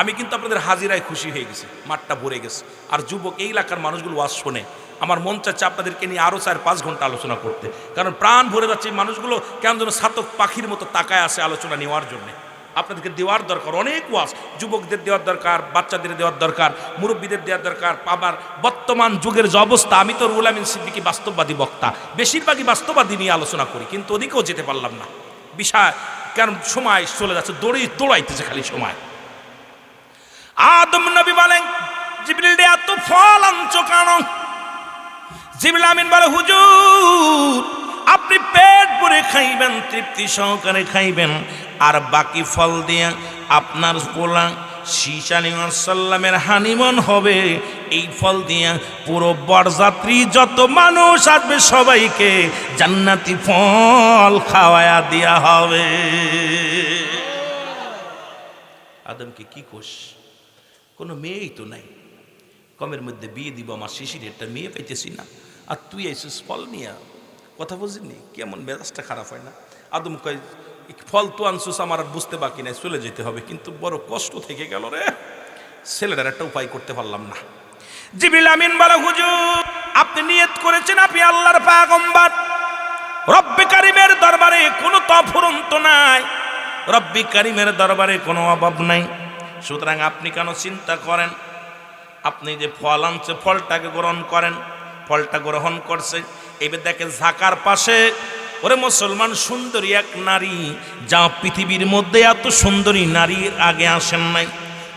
S1: আমি কিন্তু আপনাদের হাজিরায় খুশি হয়ে গেছি, মাঠটা ভরে গেছে। আর যুবক এই এলাকার মানুষগুলো ওয়াজ শোনে, আমার মন চাচ্ছে আপনাদেরকে নিয়ে আরও 4-5 ঘন্টা আলোচনা করতে, কারণ প্রাণ ভরে যাচ্ছে। এই মানুষগুলো কেমন যেন ছাতক পাখির মতো তাকায় আসে আলোচনা নেওয়ার জন্যে। আপনাদেরকে দেওয়ার দরকার অনেক ওয়াজ, যুবকদের দেওয়ার দরকার, বাচ্চাদের দেওয়ার দরকার, মুরব্বীদের দেওয়ার দরকার। আবার বর্তমান যুগের যে অবস্থা, আমি তো রুহুল আমিন সিদ্দিকী বাস্তববাদী বক্তা, বেশিরভাগই বাস্তববাদী নিয়ে আলোচনা করি, কিন্তু ওদিকেও যেতে পারলাম না বিষয়, কারণ সময় চলে যাচ্ছে, দৌড়াইতেছে খালি সময়। আদম নবী বলেন, জিবরিল রে এত ফল আনছো কেন? জিবরিল আমিন বলে, হুজুর আপনি পেট ভরে খাইবেন, তৃপ্তি সহকারে খাইবেন, আর বাকি ফল দিয়ে আপনার পোলা শীষ আলাইহিস সালামের হানিমন হবে। এই ফল দিয়ে পুরো বরযাত্রী যত মানুষ আসবে সবাইকে জান্নাতি ফল খাওয়ায়া দেয়া হবে। আদমকে কি কোষ? কোনো মেয়েই তো নাই, কমের মধ্যে বিয়ে দিব আমার শিশির, একটা মেয়ে পাইতেছি না, আর তুই আইসিস ফল নিয়ে। কথা বুঝিনি? কেমন মেজাজটা খারাপ হয় না? আদম কয়, ফল তো আনছুস, আমার আর বুঝতে বাকি নাই, চলে যেতে হবে, কিন্তু বড় কষ্ট থেকে গেল রে। ছেলেটার একটা উপায় করতে পারলাম না। জিবরিল আমিন বলে, হুজুর আপনি নিয়ত করেছেন আপনি আল্লাহর পয়গম্বর, রব্বে কারিমের দরবারে কোনো তফুরন্ত নাই, রব্বে কারিমের দরবারে কোনো অভাব নাই, সুতরাং আপনি কেন চিন্তা করেন? আপনি যে ফল আনছে ফলটাকে গ্রহণ করেন। ফলটা গ্রহণ করছে, এবার দেখে ঝাঁকার পাশে ওরে মুসলমান সুন্দরী এক নারী, যা পৃথিবীর মধ্যে এত সুন্দরী নারী আগে আসেন নাই।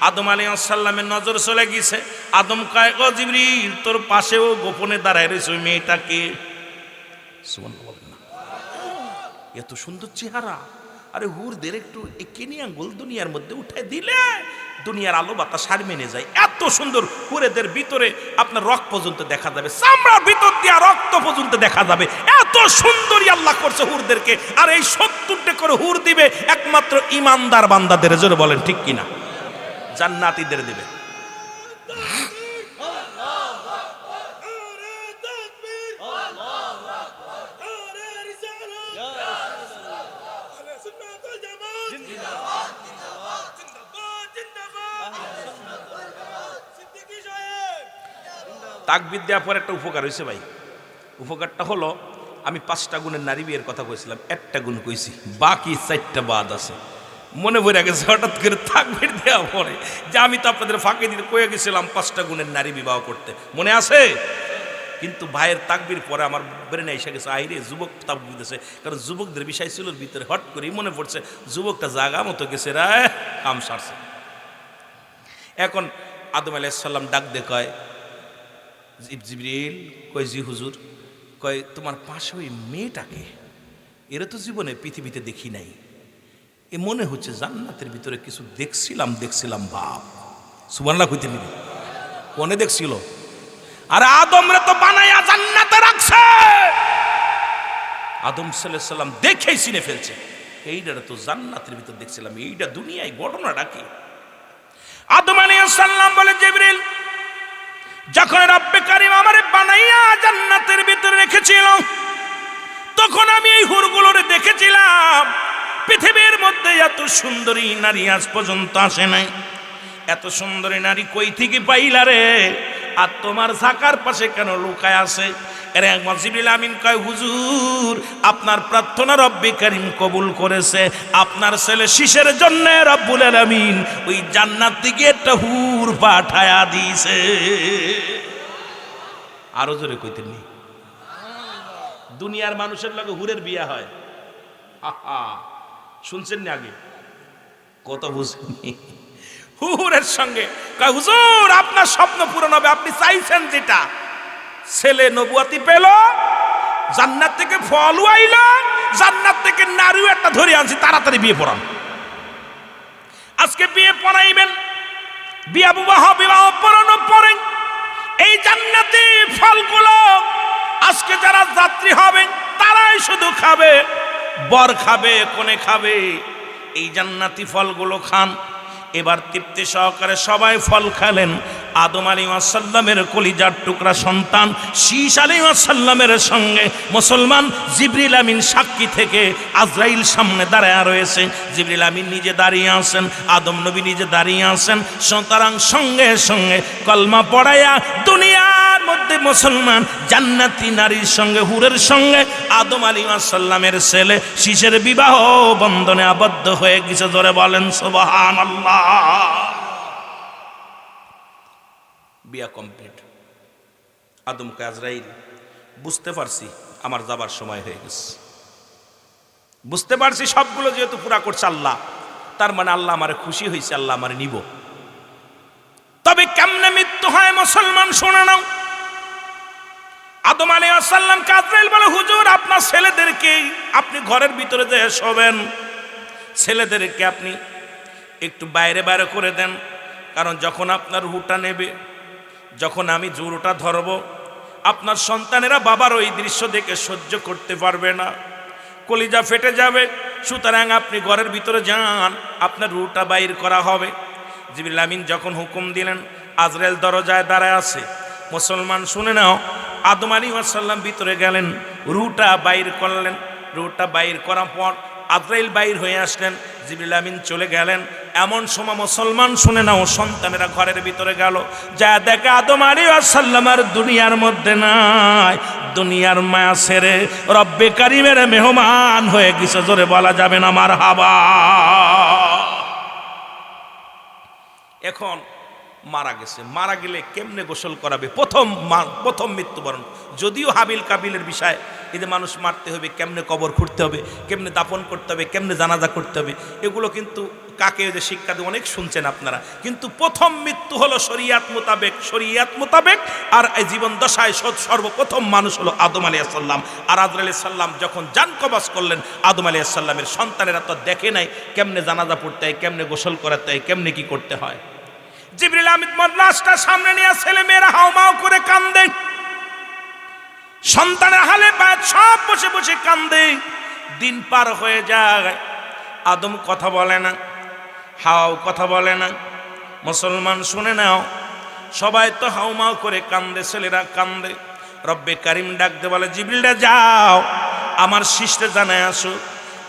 S1: আদম আলাইহিস সালামের নজর চলে গেছে। আদম কয়, ও জিবরিল তোর পাশেও গোপনে দাঁড়ায় রয়েছে ওই মেয়েটাকে। সুবহানাল্লাহ, এত সুন্দর চেহারা। আরে হুরদের একটু কেনিয়া গোল দুনিয়ার মধ্যে উঠে দিলে দুনিয়ার আলো বাতাস সার মেনে যায়। এত সুন্দর হুরেদের ভিতরে আপনার রক পর্যন্ত দেখা যাবে, চামড়ার ভিতর দিয়া রক্ত পর্যন্ত দেখা যাবে। এত সুন্দরী আল্লাহ করছে হুরদেরকে। আর এই 70টা করে হুর দিবে একমাত্র ইমানদার বান্দাদের। জোরে বলেন ঠিক কিনা? জান্নাতীদের দিবে। তাকবীর দেওয়ার পর একটা উপকার হয়েছে ভাই। উপকারটা হলো, আমি 5টা গুণের নারী বিয়ের কথা কইছিলাম, একটা গুণ কইছি, বাকি 4টা বাদ আছে। মনে পড়ে গেছে হঠাৎ করে তাকবীর দেওয়া পরে যে আমি তো আপনাদের ফাঁকে দিতে কয়ে গেছিলাম 5টা গুণের নারী বিবাহ করতে, মনে আছে? কিন্তু ভাইয়ের তাকবীর পরে আমার ব্রেনে এসে গেছে, আইরে যুবক তাকবীর দিতেছে, কারণ যুবকদের বিষয় ছিল ভিতরে। হট করেই মনে পড়ছে যুবকটা জাগা মতো গেছে, রা কাম সারছে। এখন আদম আলাইহিস সালাম ডাক দে কয়, জিবরিল কয়, জি হুজুর। কয়, তোমার পাশে ওই মেয়েটাকে, এরা তো জীবনে পৃথিবীতে দেখি নাই, এ মনে হচ্ছে জান্নাতের ভিতরে কিছু দেখছিলাম বাপ। সুবহানাল্লাহ কইতে নিবি, কোনে দেখছিল? আর আদমরে তো বানায়া জান্নাতে রাখছে। আদম সাল্লাল্লাহু আলাইহি সাল্লাম দেখেই চিনে ফেলছে, এইটা তো জান্নাতের ভিতর দেখছিলাম। এইটা দুনিয়ায় ঘটনাটা কি? আদম আলাইহিস সালাম বলে, জিবরিল যখন রব্বে কারীম আমারে বানাইয়া জান্নাতের ভিতরে রেখেছিল, তখন আমি এই হুরগুলোরে দেখেছিলাম। পৃথিবীর মধ্যে এত সুন্দরী নারী আজ পর্যন্ত আসে নাই। এত সুন্দরী নারী কই থেকে পাইলা রে? আর তোমার ঝাঁকার পাশে কেন লুকায় আছে? এরে একবার জিবরিল আমিন কয়, হুজুর আপনার প্রার্থনা রব্বে কারীম কবুল করেছে। আপনার ছেলে শিশের জন্য রব্বুল আলামিন ওই জান্নাত থেকে একটা হুর পাঠায়া দিয়েছে। আরো জোরে কইতেন নি? দুনিয়ার মানুষের লগে হুরের বিয়া হয়, আহা শুনছেন না? আগে কত বুঝেননি? হুরের সঙ্গে কয়, হুজুর আপনার স্বপ্ন পূরণ হবে, আপনি চাইছেন যেটা। ছেলে নবুয়াতি পেল, জান্নাত থেকে ফলও আইল, জান্নাত থেকে নারীও একটা ধরে আনছি, তাড়াতাড়ি বিয়ে পড়ান। আজকে বিয়ে পড়াইবেন, বিয়া বিবাহ পড়ানো পরে এই জান্নাতি ফলগুলো আজকে যারা যাত্রী হবে তারাই শুধু খাবে, বর খাবে, কোনে খাবে। এই জান্নাতি ফলগুলো খান। এবার তৃপ্তি সহকারে সবাই ফল খেলেন। আদম আলাইহিস সালামের কলিজার টুকরা সন্তান শীষ আলাইহিস সালামের সঙ্গে মুসলমান জিবরিল আমিন সাক্ষী থেকে আজরাইল সামনে দাঁড়ায় রয়েছে। জিবরিল আমিন নিজে দাঁড়িয়ে আছেন, আদম নবী নিজে দাঁড়িয়ে আছেন। সুতরাং সঙ্গে সঙ্গে কলমা পড়াইয়া দুনিয়ার মধ্যে মুসলমান জান্নাতি নারীর সঙ্গে, হুরের সঙ্গে আদম আলাইহিস সালামের ছেলে শীষের বিবাহ বন্ধনে আবদ্ধ হয়ে গেছে। জোরে বলেন সুবহানাল্লাহ। বিয়া কমপ্লিট। আদমকে আজরাইল, বুঝতে পারছি আমার যাবার সময় হয়ে গেছে, বুঝতে পারছি সবগুলো যেহেতু পুরা করছে আল্লাহ, তার মানে আল্লাহ আমারে খুশি হয়েছে, আল্লাহ আমারে নিব। তবে কেমনে মৃত্যু হয় মুসলমান শুনে নাও। আদম আলাইহিস সালামকে আজরাইল বলে, হুজুর আপনার ছেলেদেরকে আপনি ঘরের ভিতরে যে শোবেন, ছেলেদেরকে আপনি একটু বাইরে বাইরে করে দেন, কারণ যখন আপনার রুহটা নেবে, যখন আমি জোরটা ধরব, আপনার সন্তানেরা বাবার ওই দৃশ্য দেখে সহ্য করতে পারবে না, কলিজা ফেটে যাবে। সুতরাং আপনি ঘরের ভিতরে যান, আপনার রুহটা বাইর করা হবে। জিবরিল আমিন যখন হুকুম দিলেন, আজরাইল দরজায় দাঁড়ায় আছে। মুসলমান শুনে নাও, আদম আলাইহিস সালাম ভিতরে গেলেন, রুহটা বাইর করলেন। রুহটা বাইর করার পর আজরাইল বাইর হয়ে আসলেন, জিবরিল আমিন চলে গেলেন। এমন সময় মুসলমান শুনে নাও, সন্তানেরা ঘরের ভিতরে গেল, যা দেখে আদম আলাইহিস সালাম আর দুনিয়ার মধ্যে নাই। দুনিয়ার মায়া ছেড়ে রব্বে কারিমের মেহমান হয়ে গেছে, জোরে বলা যাবে না মারহাবা। এখন মারা গেছে, মারা গেলে কেমনে গোসল করাবে? প্রথম মৃত্যুবরণ। যদিও হাবিল কাবিলের বিষয়, এই যে মানুষ মারতে হবে, কেমনে কবর খুঁড়তে হবে, কেমনে দাফন করতে হবে, কেমনে জানাজা করতে হবে, এগুলো কিন্তু কাকে যে শিক্ষা দিয়ে অনেক শুনছেন আপনারা। কিন্তু প্রথম মৃত্যু হলো শরিয়াত মোতাবেক। আর এই জীবন দশায় সর্বপ্রথম মানুষ হলো আদম আলাইহিস সালাম। আর আদম আলাইহিস সালাম যখন জান কবজ করলেন, আদম আলাইহিস সালামের সন্তানেরা তো দেখে নাই কেমনে জানাজা পড়তে হয়, কেমনে গোসল করাতে হয়, কেমনে কি করতে হয়। জিবরিল আমিন লাশটা সামনে নিয়ে ছেলে মেয়েরা হাউমাউ করে কান্দে, সন্তানের হালে পায় সব বসে বসে কান্দে। দিন পার হয়ে যায়, আদম কথা বলে না, হাওয়াও কথা বলে না। মুসলমান শুনে নাও, সবাই তো হাউমাউ করে কান্দে, ছেলেরা কান্দে। রব্বে কারিম ডাকতে বলে, জিবরিলটা যাও আমার শিষ্যে জানায় আসো,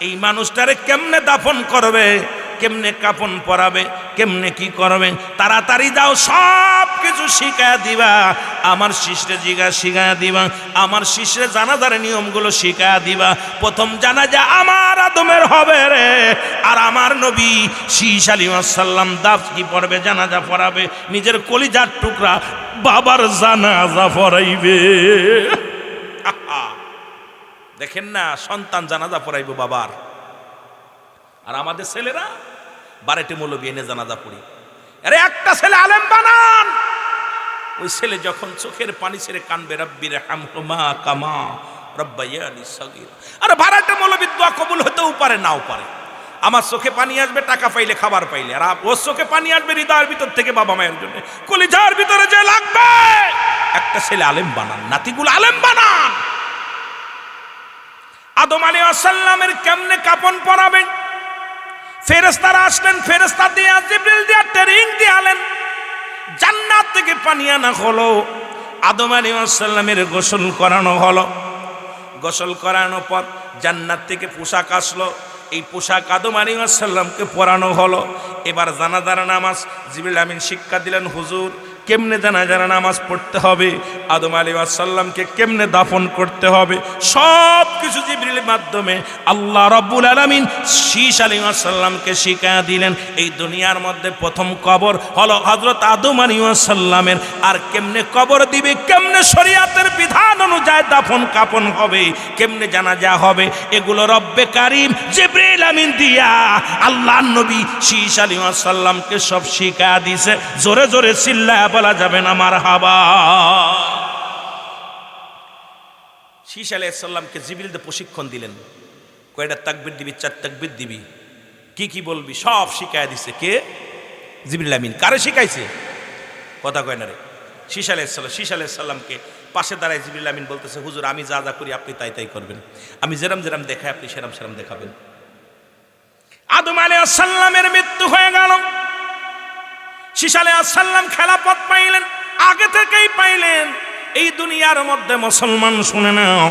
S1: এই মানুষটারে কেমনে দাফন করবে, কেমনে কাফন পরাবে, কেমনে কি করবে, তাড়াতাড়ি যাও, সব কিছু শিখায়া দিবা। আমার শিষ্যে শিখায়া দিবা, আমার শিষ্যে জানাজার নিয়মগুলো শিখায়া দিবা। প্রথম জানাজা আমার আদমের হবে রে, আর আমার নবী শীস আলাইহিস সালাম দাফ কি পড়বে, জানাজা পড়াবে। নিজের কলিজার টুকরা বাবার জানাজা পড়াইবে। দেখেন না, সন্তান জানাজা পড়াইবে বাবার। আর আমাদের ছেলেরা বারেটে মৌলবি এনে জানাজা পড়ি। আরে একটা ছেলে আলেম বানান, ওই ছেলে যখন চোখের পানি ছেড়ে কানবে, রব্বির হামহুমা কামা রব্বায়ানি সগীরা। আরে বারেটে মৌলবি দোয়া কবুল হতেও পারে, নাও পারে। আমার চোখে পানি আসবে টাকা পাইলে, খাবার পাইলে, আর ওর চোখে পানি আসবে হৃদয়ের ভিতর থেকে বাবা মায়ের জন্য, কলিজার ভিতরে যে লাগবে। একটা ছেলে আলেম বানান, নাতিগুলো আলেম বানান। আদম আলাইহিস সালামের কেমনে কাফন পরাবেন? ফেরেশতারা আসলেন, ফেরেশতা দিয়ে জিবরিল দিয়ে ট্রেনিং দিলেন। জান্নাত থেকে পানি আনা হলো, আদম আলাইহিস সালামের গোসল করানো হলো। গোসল করানোর পর জান্নাত থেকে পোশাক আসলো, এই পোশাক আদম আলাইহিস সালামকে পরানো হলো। এবার জানাজার নামাজ জিবরিল আমিন শিক্ষা দিলেন, হুজুর কেমনে জানাজার নামাজ পড়তে হবে, আদম আলাইহিস সালামকে কেমনে দাফন করতে হবে, সব কিছু জিবরিলের মাধ্যমে আল্লাহ রাব্বুল আলামিন শীস আলাইহিস সালামকে শিখিয়ে দিলেন। এই দুনিয়ার মধ্যে প্রথম কবর হলো হযরত আদম আলাইহিস সালামের। আর কেমনে কবর দিবে, কেমনে শরীয়তের বিধান অনুযায়ী দাফন কাফন হবে, কেমনে জানাজা হবে, এগুলো রব্বে কারীম জিবরিল আমিন দিয়া আল্লাহর নবী শীস আলাইহিস সালামকে সব শিখিয়ে দিয়েছে। জোরে জোরে চিল্লায়া বলা যাবে না মারহাবা। শীস আলাইহিস সালামকে জিবরিল দিয়ে প্রশিক্ষণ দিলেন, কয়টা তাকবীর দিবি, 4 তাকবীর দিবি, কি কি বলবি, সব শিখায় দিছে। কে? জিবরিল আমিন। কারে শিখাইছে? কথা কয় না রে। শীস আলাইহিস সালামকে পাশে দাঁড়ায় জিবরিল আমিন বলতেছে, হুজুর আমি যা যা করি আপনি তাই তাই করবেন, আমি যেরাম যেরাম দেখাই আপনি সেরাম সেরাম দেখাবেন। আদম আলাইহিস সালামের মৃত্যু হয়ে গেল। শীস আলাইহিস সালাম খেলাফত পাইলেন, আগে থেকেই পাইলেন। এই দুনিয়ার মধ্যে মুসলমান শুনে নাও,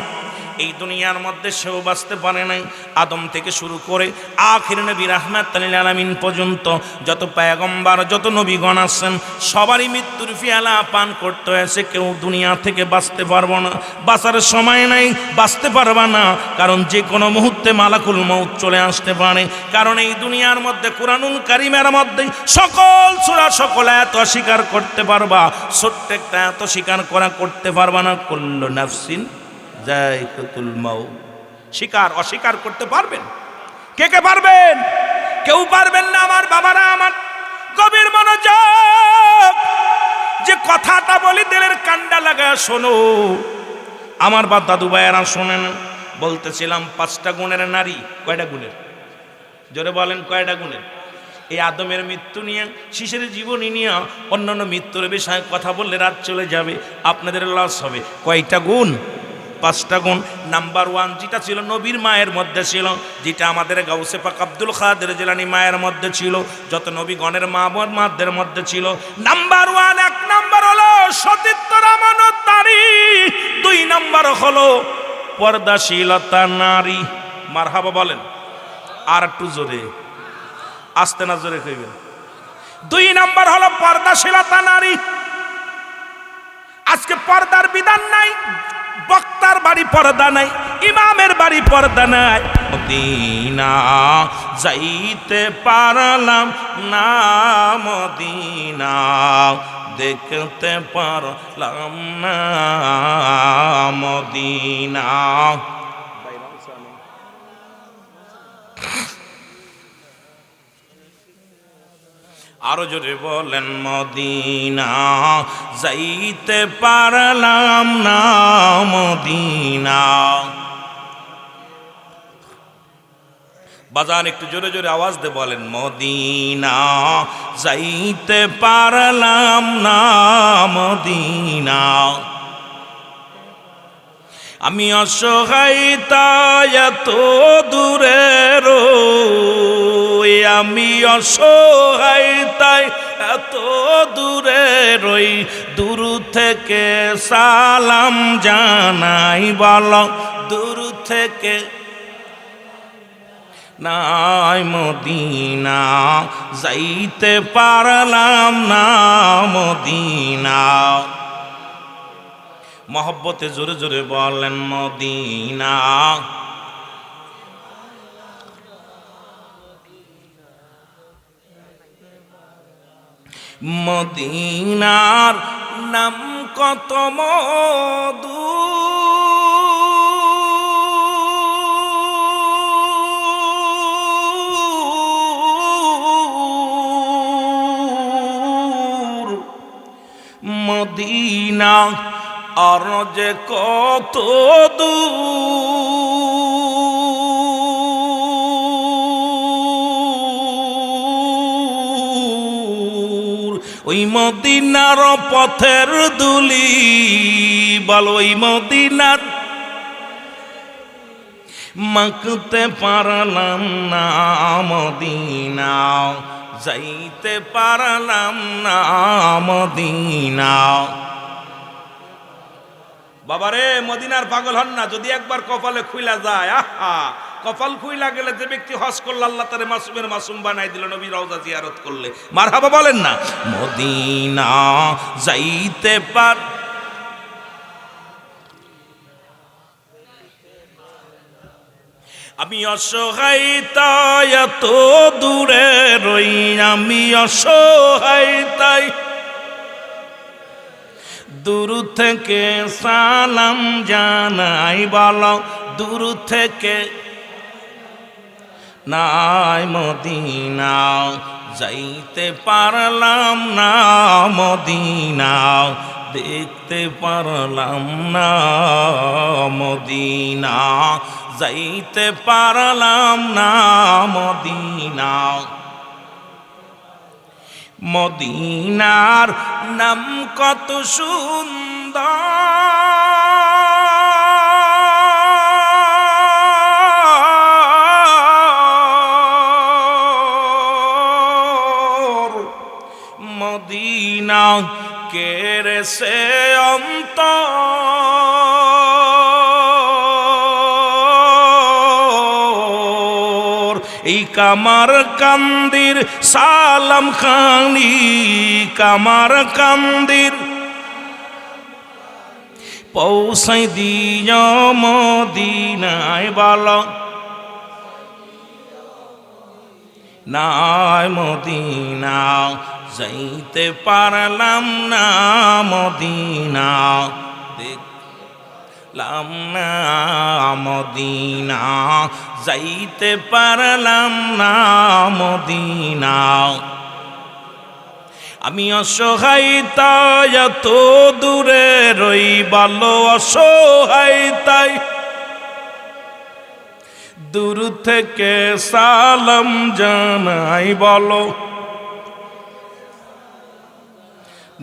S1: এই দুনিয়ার মধ্যে সেও বাঁচতে পারে নাই। আদম থেকে শুরু করে আখির নবী রাহমাতুল লিল আলামিন পর্যন্ত যত পয়গম্বর, যত নবীগণ আছেন, সবারই মৃত্যুর পেয়ালা পান করতে হয়েছে। কেউ দুনিয়া থেকে বাঁচতে পারবো না, বাঁচার সময় নাই, বাঁচতে পারবা না, কারণ যে কোনো মুহূর্তে মালাকুল মউত চলে আসতে পারে। কারণ এই দুনিয়ার মধ্যে কুরআনুল কারীমের মধ্যে সকল সূরা, সকল আয়াত অস্বীকার করতে পারবা, ছোট্ট একটা আয়াত স্বীকার করতে পারবা না। কুল্লু নাফসিন যায়কাতুল মাউত। স্বীকার অস্বীকার করতে পারবেন? কে কে পারবেন? কেউ পারবেন না। আমার বাবারা, আমার গভীর মনোযোগ, যে কথাটা বলি দিলের কান্ডা লাগা শোনো। আমার বা দাদু ভাইয়েরা শোনেন, বলতেছিলাম 5টা গুণের নারী। কয়টা গুণের? জোরে বলেন, কয়টা গুণের? এই আদমের মৃত্যু নিয়ে, শিশের জীবনী নিয়ে, অন্যান্য মৃত্যুর বিষয়ে কথা বললে রাত চলে যাবে, আপনাদের লস হবে। কয়টা গুণ? 5টা গুণ। নাম্বার 1 যেটা ছিল নবীর মায়ের মধ্যে ছিল, যেটা আমাদের গাউসে পাক আব্দুল কাদের জিলানী মায়ের মধ্যে ছিল, যত নবীগণের মাদের মধ্যে ছিল। নাম্বার 1, 1 নাম্বার হলো সতীত্বর আমানতদারি, 2 নাম্বার হলো পর্দাশীলতা নারী। মারহাবা বলেন। আর একটু জোরে, আস্তে না জোরে কইবেন। 2 নাম্বার হলো পর্দাশীলতা নারী। আজকে পর্দার বিধান নাই, বক্তার বাড়ি পর্দা নাই, ইমামের বাড়ি পর্দা নাই। মদিনা যাইতে পারলাম না, মদিনা দেখতে পারলাম না, মদিনা। আরো জোরে বলেন, মদিনা যাইতে পারলাম না, মদিনা। বাজান একটু জোরে জোরে আওয়াজ দিয়ে বলেন, মদিনা যাইতে পারলাম না, মদিনা। আমি অসহায় তাই এত দূরে রই, আমি অসহায় তাই এত দূরে রই, দূর থেকে সালাম জানাই বল, দূর থেকে নাই, মদিনা যাইতে পারলাম না, মদিনা। মহব্বতে জোরে জোরে বলেন, মদিনা। মদিনার নাম কত মধু, মদিনা আর যে কত দূর, ওই মদিনার পথের দুলি বল, ওই মদিনার মাখতে পারলাম না, মদিনা যাইতে পারলাম না, মদিনা। বাবারে মদিনার পাগল হন না, যদি একবার কপালে খুইলা যায়, আহা, কপাল খুইলা গেলে যে ব্যক্তি হজ করল আল্লাহ তারে মাসুমের মাসুম বানাই দিল, নবী রওজা জিয়ারত করলে। মারহাবা বলেন না। মদিনা যাইতে পার, আমি অসহায় তাই এত দূরে রই, আমি অসহায় তাই দূর থেকে সালাম জানাই বল, দূর থেকে নাই, মদিনা যাইতে পারলাম না, মদিনা দেখতে পারলাম না, মদিনা যাইতে পারলাম না, মদিনা। মদিনার নাম কত সুন্দর, মদিনা কেড়ে সে অন্তর, এই কামার কান্দির সালাম খানি, কামার কান্দির পৌঁছাই দিও মদিনায় বল, নাই, মদিনা যাইতে পারলাম না, মদিনা দেখলাম না, মদিনা যাইতে পারলাম না, মদিনা। আমি অসহায় তাই এত দূরে রই, ভালো অসহায় তাই দূর থেকে সালাম জানাই বলো,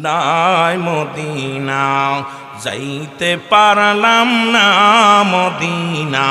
S1: নাই, মদিনা যাইতে পারলাম না, মদিনা।